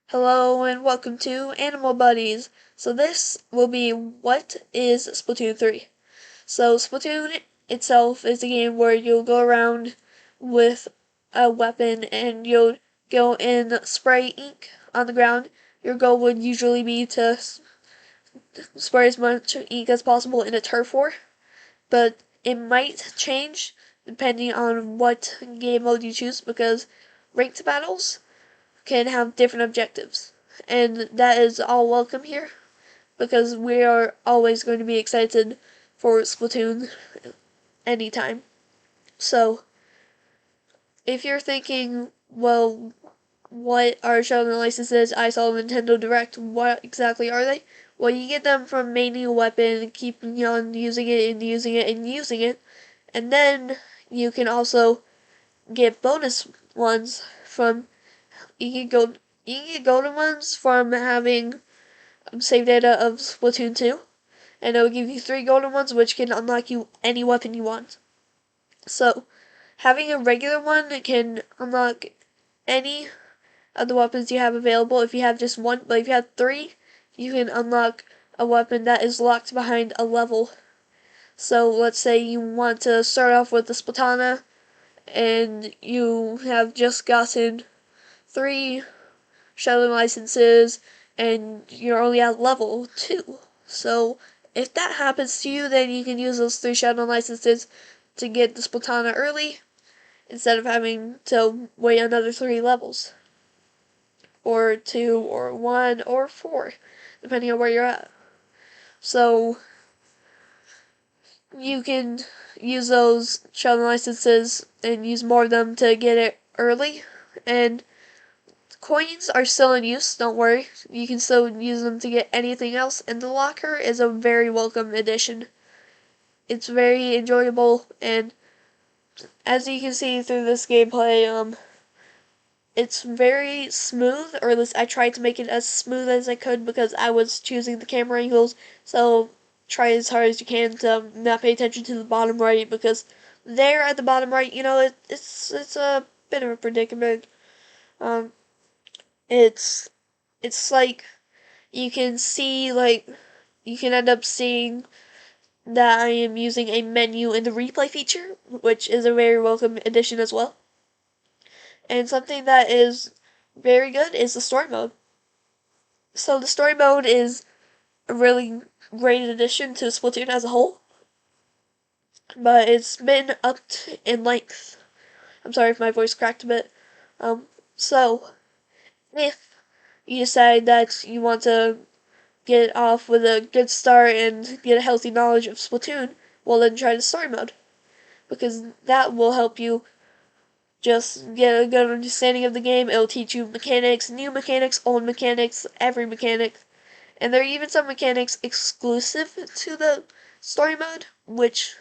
Hello and welcome to Animal Buddies. So this will be what is Splatoon 3. So Splatoon itself is a game where you'll go around with a weapon and you'll go and spray ink on the ground. Your goal would usually be to spray as much ink as possible in a turf war, but it might change depending on what game mode you choose because ranked battles can have different objectives. And that is all welcome here because we are always going to be excited for Splatoon anytime. So, if you're thinking, well, what are Sheldon licenses? I saw Nintendo Direct. What exactly are they? Well, you get them from maining a weapon, keeping on using it and using it and using it, and then you can also get bonus ones from you can go you can get golden ones from having save data of Splatoon 2, and it will give you 3 golden ones which can unlock you any weapon you want. So, having a regular one can unlock any of the weapons you have available if you have just one, but if you have 3, you can unlock a weapon that is locked behind a level. So, let's say you want to start off with the Splatana, and you have just gotten 3 Shadow licenses, and you're only at level 2. So, if that happens to you, then you can use those 3 Shadow licenses to get the Splatana early, instead of having to wait another 3 levels. Or 2, or 1, or 4, depending on where you're at. So, you can use those Shadow licenses and use more of them to get it early, and coins are still in use, don't worry. You can still use them to get anything else, and the locker is a very welcome addition. It's very enjoyable, and as you can see through this gameplay, it's very smooth, or at least I tried to make it as smooth as I could because I was choosing the camera angles, so try as hard as you can to not pay attention to the bottom right, because there at the bottom right, it's a bit of a predicament. Um, it's like you can see, like, you can end up seeing that I am using a menu in the replay feature, which is a very welcome addition as well. And something that is very good is the story mode. So the story mode is a really great addition to Splatoon as a whole, but it's been upped in length. I'm sorry if my voice cracked a bit. So, if you decide that you want to get off with a good start and get a healthy knowledge of Splatoon, well then try the story mode. Because that will help you just get a good understanding of the game. It'll teach you mechanics, new mechanics, old mechanics, every mechanic. And there are even some mechanics exclusive to the story mode, which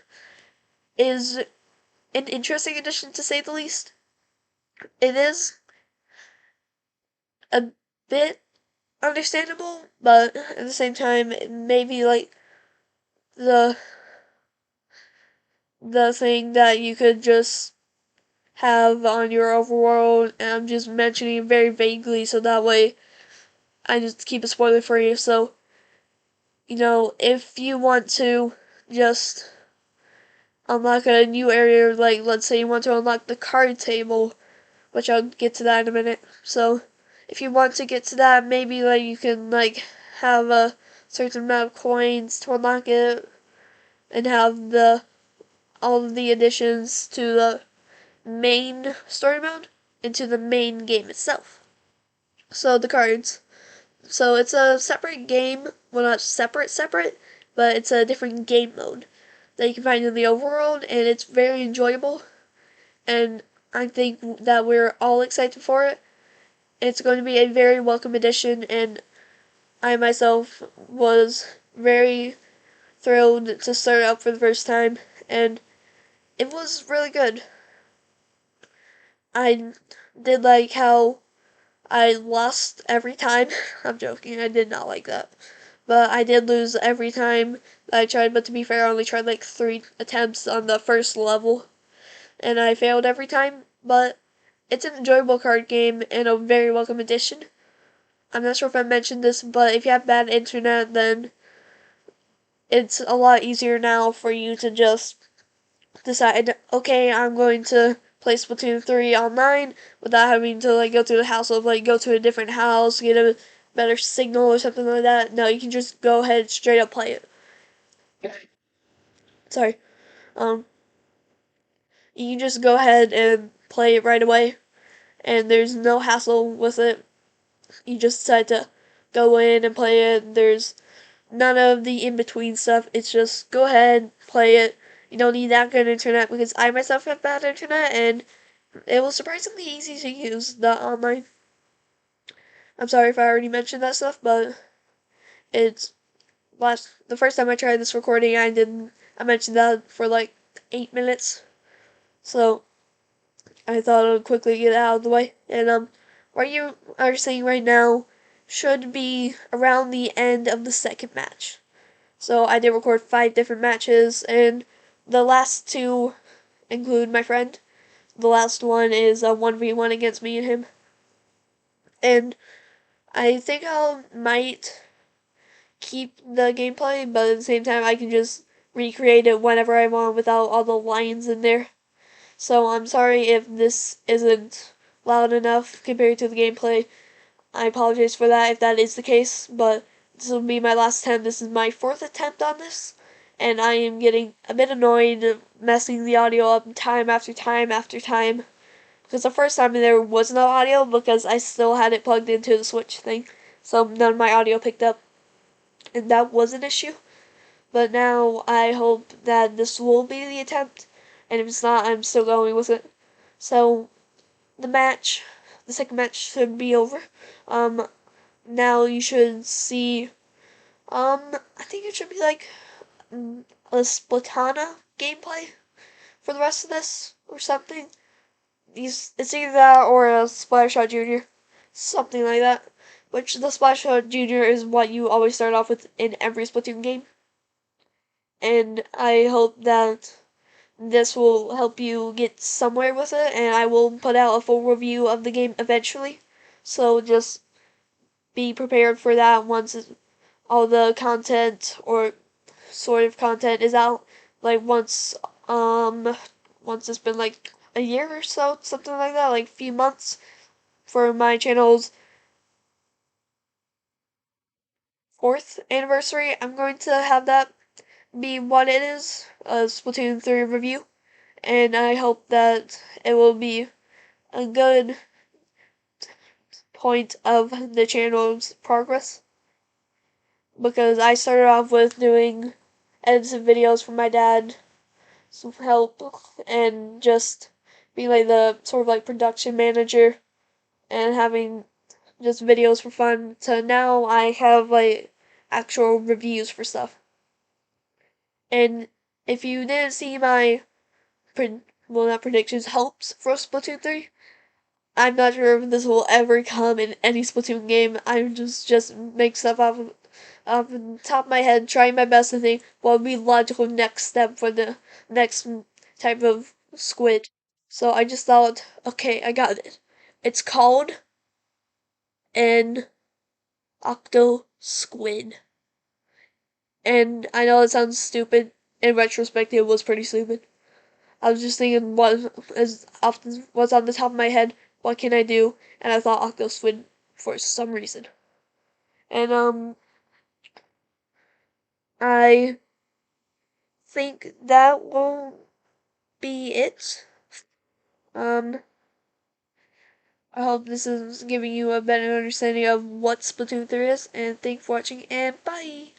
is an interesting addition to say the least. It is a bit understandable, but at the same time, it may be like the thing that you could just have on your overworld, and I'm just mentioning it very vaguely so that way I just keep a spoiler for you. So, if you want to just unlock a new area, like let's say you want to unlock the card table, which I'll get to that in a minute. So, if you want to get to that, maybe like you can like have a certain amount of coins to unlock it, and have all of the additions to the main story mode into the main game itself. So the cards. So it's a separate game. Well, not separate, but it's a different game mode that you can find in the overworld, and it's very enjoyable. And I think that we're all excited for it. It's going to be a very welcome addition, and I myself was very thrilled to start out for the first time, and it was really good. I did like how I lost every time. I'm joking, I did not like that. But I did lose every time I tried, but to be fair, I only tried like 3 attempts on the first level, and I failed every time, but it's an enjoyable card game and a very welcome addition. I'm not sure if I mentioned this, but if you have bad internet, then it's a lot easier now for you to just decide, okay, I'm going to play Splatoon 3 online without having to like go through the hassle of like go to a different house, get a better signal or something like that. No, you can just go ahead and straight up play it. Sorry. Um, you can just go ahead and play it right away, and there's no hassle with it. You just decide to go in and play it. There's none of the in between stuff. It's just go ahead, play it. You don't need that good internet because I myself have bad internet and it was surprisingly easy to use the online. I'm sorry if I already mentioned that stuff, but it's the first time I tried this recording I mentioned that for like 8 minutes. So I thought I would quickly get it out of the way. And what you are seeing right now should be around the end of the second match. So I did record 5 different matches, and the last 2 include my friend. The last one is a 1v1 against me and him. And I think I might keep the gameplay, but at the same time I can just recreate it whenever I want without all the lines in there. So I'm sorry if this isn't loud enough compared to the gameplay. I apologize for that if that is the case, but this will be my last attempt. This is my 4th attempt on this, and I am getting a bit annoyed messing the audio up time after time after time. Because the first time there was no audio because I still had it plugged into the Switch thing, so none of my audio picked up, and that was an issue. But now I hope that this will be the attempt, and if it's not, I'm still going with it. So the second match should be over. Now you should see, I think it should be like a Splatana gameplay for the rest of this or something. It's either that or a Splash Shot Junior, something like that. Which the Splash Shot Junior is what you always start off with in every Splatoon game. And I hope that this will help you get somewhere with it, and I will put out a full review of the game eventually. So just be prepared for that once all the content or sort of content is out. Like once it's been like a year or so, something like that, like a few months for my channel's 4th anniversary. I'm going to have that be what it is, a Splatoon 3 review, and I hope that it will be a good point of the channel's progress, because I started off with doing edited videos for my dad, some help, and just being like the sort of like production manager and having just videos for fun, to now I have like actual reviews for stuff. And if you didn't see my well, not predictions, hopes for Splatoon 3, I'm not sure if this will ever come in any Splatoon game. I'm just make stuff off the top of my head, trying my best to think what would be logical next step for the next type of squid. So I just thought, okay, I got it. It's called an octo squid. And I know it sounds stupid. In retrospect, it was pretty stupid. I was just thinking what's on the top of my head. What can I do? And I thought octo squid for some reason. And I think that will be it. Um, I hope this is giving you a better understanding of what Splatoon 3 is. And thank you for watching. And bye.